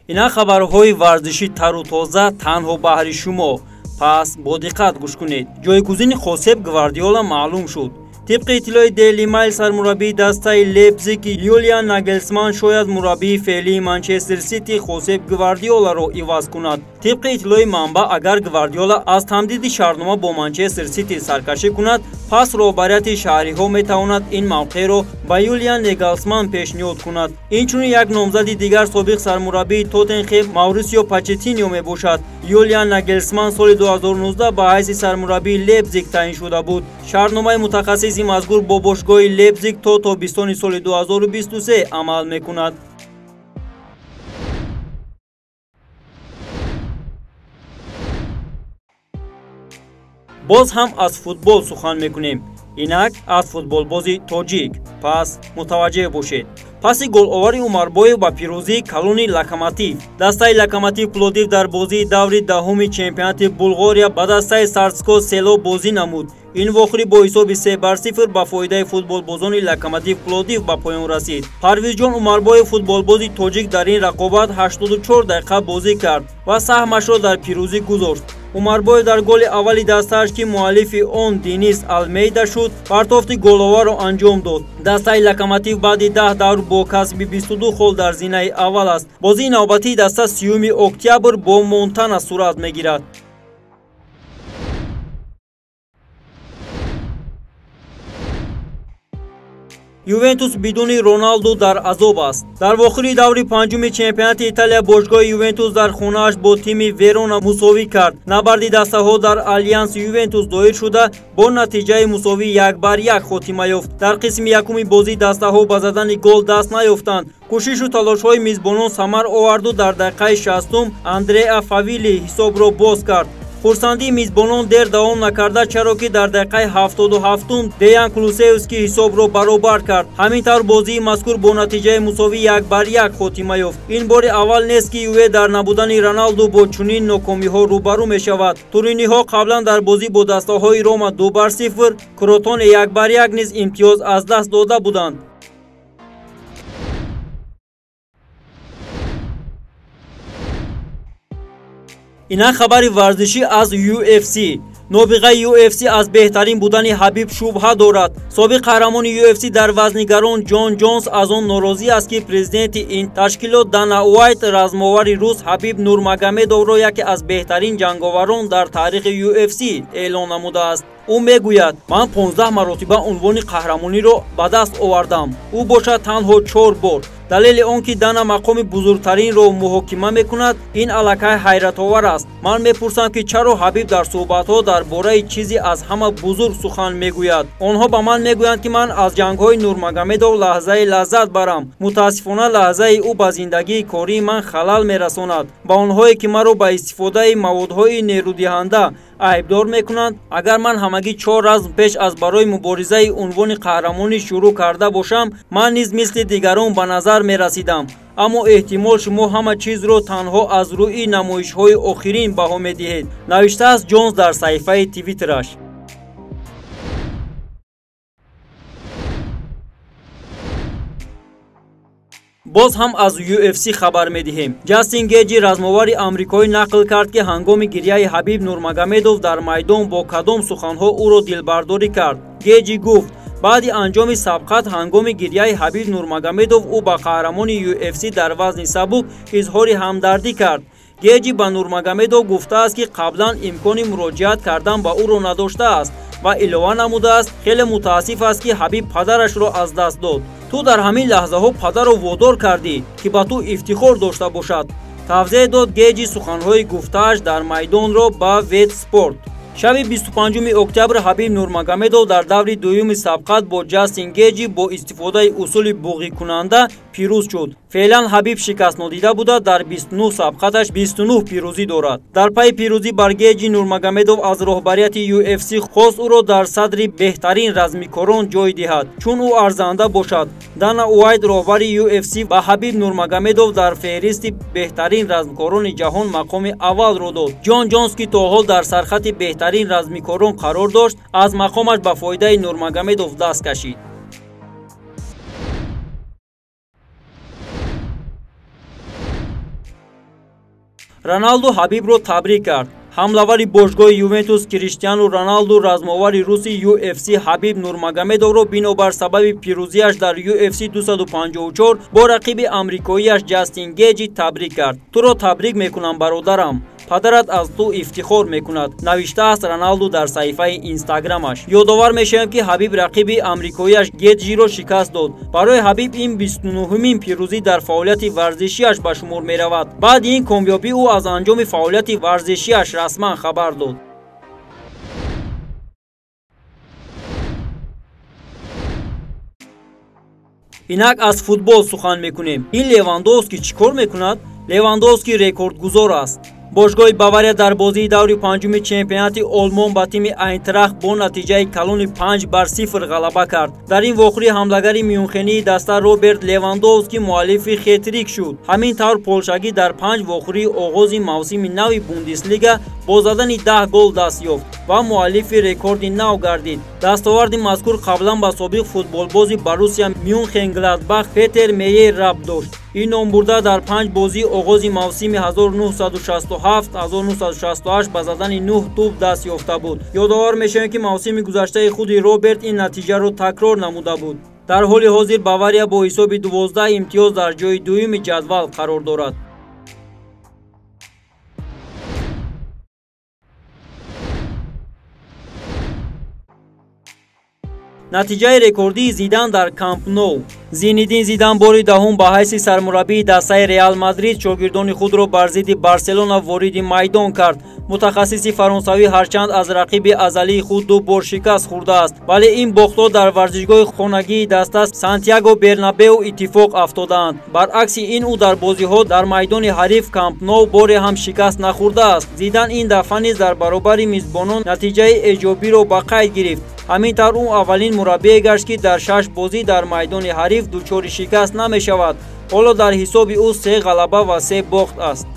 اینا خبرهای ورزشی تر و تازه تنها بهر شما. پس با دقت گوش کنید. جایگزین خوسپ گواردیولا معلوم شد. طبق اطلاع دیلی میل سرمربی دسته لیپزیگ یولیان ناگلسمن شاید مربی فعلی منچستر سیتی خوسپ گواردیولا را عوض کند. طبق اطلاع منبع اگر گواردیولا از تمدید شرطنامه با منچستر سیتی سرکشی کند پس رهبریت شهری ها میتواند این موقع را با یولیان ناگلسمن پیشنهاد کند. اینچنین یک نامزد دیگر سابق سرمربی توتنخم ماوریسیو پوچتینیو میباشد. یولیان ناگلسمن سال 2019 با حیث سرمربی لیپزیگ تعیین شده بود. شرطنامه متخصص مذکور با باشگاه لیپزیگ تا تابستان سال 2023 عمل میکند. باز هم از فوتبال سخن میکنیم. اینک از فوتبال بازی تاجیک. پس متوجه باشید. پس گل آوری عمرباєв با پیروزی کلونی لوکوموتیو. دسته لوکوموتیو پلودیو در بازی دوری دهم چمپیونات بلغاریا با دسته سارتسکو سلو بازی نمود. این واقعی با حساب 3-0 با فایده فوتبال بازان لوکوموتیو پلودیو با پایان رسید. پرویز جان عمرباєв فوتبال بازی تاجیک در این رقابت 84 دقیقه بازی کرد و سهمش را در پیروزی گذاشت. عمرباєв در گل اولی دستش که مؤلف آن دینیس آلمیدا شد پرتافت گل‌آور را انجام داد. دسته لوکوموتیو بعد 10 دور با کسب 22 گل در زینه اول است. بازی نوبتی دسته 30 اکتبر با مونتانا صورت میگیرد. یوونتوس بدون رونالدو در عذاب است. در آخر دور پنجم چمپیونات ایتالیا باشگاه یوونتوس در خانه‌اش با تیم ویرونا مساوی کرد. نبرد دسته‌ها در آلیانس یوونتوس دایر شده با نتیجه مساوی 1-1 خاتمه یافت. در قسم یکم بازی دسته‌ها با زدن گل دست نیافتند. کوشش و تلاش‌های میزبانان ثمر آورد و در دقیقه 60 اندریا فاویلی حساب را باز کرد. خورسندی میزبانان دیر دوام نکرده چرا که در دقیقه 77 دیان کلوسیوسکی حساب را برابر کرد. همینطور بازی مذکور با نتیجه مساوی 1-1 خاتمه یافت. این بار اول نیست که یووه در نبودن رونالدو با چنین ناکامی‌ها روبرو می‌شود. تورینی‌ها قبلا در بازی با دسته‌های روما 2-0 کروتون 1-1 نیز امتیاز از دست داده بودند. اینا خبر ورزشی از UFC. نابغه UFC از بهترین بودن حبیب شبهه دارد. سابق قهرمان UFC در وزنگران جان جونز از آن ناراضی است که پرزیدنت این تشکیلات دانا وایت رزماور روس حبیب نورمگامدوف را یکی از بهترین جنگاوران در تاریخ UFC اعلان نموده است. او میگوید من 15 مرتبه عنوان قهرمانی را به دست آوردم. او باشد تنها 4 بار. دلیل آنکه دانا مقام بزرگترین را محاکمه میکند این الکه حیرت آور است. من میپرسم که چرا حبیب در صحبت‌ها درباره چیزی از همه بزرگ سخن میگوید. آنها به من میگویند که من از جنگ‌های نورمگامدوف لحظه لذت برم. متاسفانه لحظه او به زندگی کاری من خلل میرساند. با آنهایی که مرا به استفاده موادهای نیرودهنده عیبدار میکنند. اگر من همگی 4 روز پیش از برای مبارزه عنوان قهرمانی شروع کرده باشم من نیز مثل دیگران به نظر میرسیدم. اما احتمال شما همه چیز را تنها از روی نمایش‌های آخرین بها میدهید. نوشته است جونز در صفحه توییترش. باز هم از UFC خبر میدهیم. جاستین گیجی رزماور آمریکایی نقل کرد که هنگام گریه حبیب نورمگامدوف در میدان با کدام سخنها او را دلبرداری کرد. گیجی گفت بعد انجام سبقت هنگام گریه حبیب نورمگامدوف او با قهرمان UFC در وزن سبک اظهار همدردی کرد. گیجی به نورمگامدوف گفته است که قبلا امکان مراجعت کردن با او را نداشته است و علاوه نموده است خیلی متاسف است که حبیب پدرش را از دست داد. تو در همین لحظه ها پدر را وادار کردی که با تو افتخار داشته باشد. توضیح داد گیجی سخنهای گفته‌اش در میدان را با ویت سپورت. شب 25 اکتبر حبیب نورمگامدوف در دور دوم سبقت با جاستین گیجی با استفاده اصول بوغی کننده پیروز شد. فعلا حبیب شکست ندیده بوده در 29 سبقتش 29 پیروزی دارد. در پی پیروزی بر گیجی نورمگامدوف از رهبریت UFC خواست او را در صدر بهترین رزمکاران جای دهد چون او ارزنده باشد. دانا وایت رهبر UFC با حبیب نورمگامدوف در فهرست بهترین رزمکاران جهان مقام اول را داد. جان جونز که تا حال در سرخط بهترین رزمکاران قرار داشت از مقامش به فایده نورمگامدوف دست کشید. роналду ҳабибро табрик кард. ҳамлавари бошгоҳи ювентус криштиану роналду размовари руси UFC ҳабиб нурмагомедовро бинобар сабаби пирӯзиаш дар UFC 254 бо рақиби амрикоиаш ҷастин геҷи табрик кард. туро табрик мекунам бародарам, падарат аз ту ифтихор мекунад, навиштааст роналду дар саҳифаи инстаграмаш. ёдовар мешавем ки ҳабиб рақиби амрикоиаш геҷиро шикаст дод. барои ҳабиб ин 29-умин пирӯзӣ дар фаъолияти варзишиаш ба шумор меравад. баъди ин комёбӣ ӯ аз анҷоми фаъолияти варзишиаш расман хабар дод. инак аз футбол сухан мекунем. ин левандовски чӣ кор мекунад? левандовски рекордгузор аст. бошгоҳи бавария дар бозии даври панҷуми чемпионати олмон ба тими айнтрахт бо натиҷаи калони 5-0 ғалаба кард. дар ин вохӯрӣ ҳамлагари мюнхении даста роберт левандовски муаллифи хет-трик шуд. ҳамин тавр полшагӣ дар 5 вохӯрии оғози мавсими нави бундеслига бо задани 10 гол даст ёфт ва муаллифи рекорди нав гардид. дастоварди мазкур қаблан ба собиқ футболбози Боруссия Мюнхен-Гладбах Петер Мейер рабт дошт. ин номбурда дар 5 бозии оғози мавсими 1967-1968 ба задани 9 тӯб даст ёфта буд. ёдовар мешавем ки мавсими гузаштаи худи роберт ин натиҷаро такрор намуда буд. дар ҳоли ҳозир бавария бо ҳисоби 12 имтиёз дар ҷои дуюми ҷадвал қарор дорад. натиҷаи рекордии Зидан дар Камп Nou. Зинедин Зидан бори даҳум ба ҳайси сармураббии дастаи Реал Мадрид шогирдони худро бар зидди Барселона вориди майдон кард. мутахассиси фаронсавӣ ҳарчанд аз рақиби азалии худ ду бор шикаст хӯрдааст, вале ин бохтҳо дар варзишгоҳи хонагии даста Сантьяго Бернабеу иттифоқ афтодаанд. баръакси ин ӯ дар бозиҳо дар майдони ҳариф Камп Nou боре ҳам шикаст нахӯрдааст. Зидан ин дафъа низ дар баробари мизбонон натиҷаи эҷобиро ба қайд гирифт. ҳамин тавр ӯ аввалин мураббие гашт ки дар 6 бозӣ дар майдони ҳариф дучори шикаст намешавад. ҳоло дар ҳисоби ӯ 3 ғалаба ва 3 бохт аст.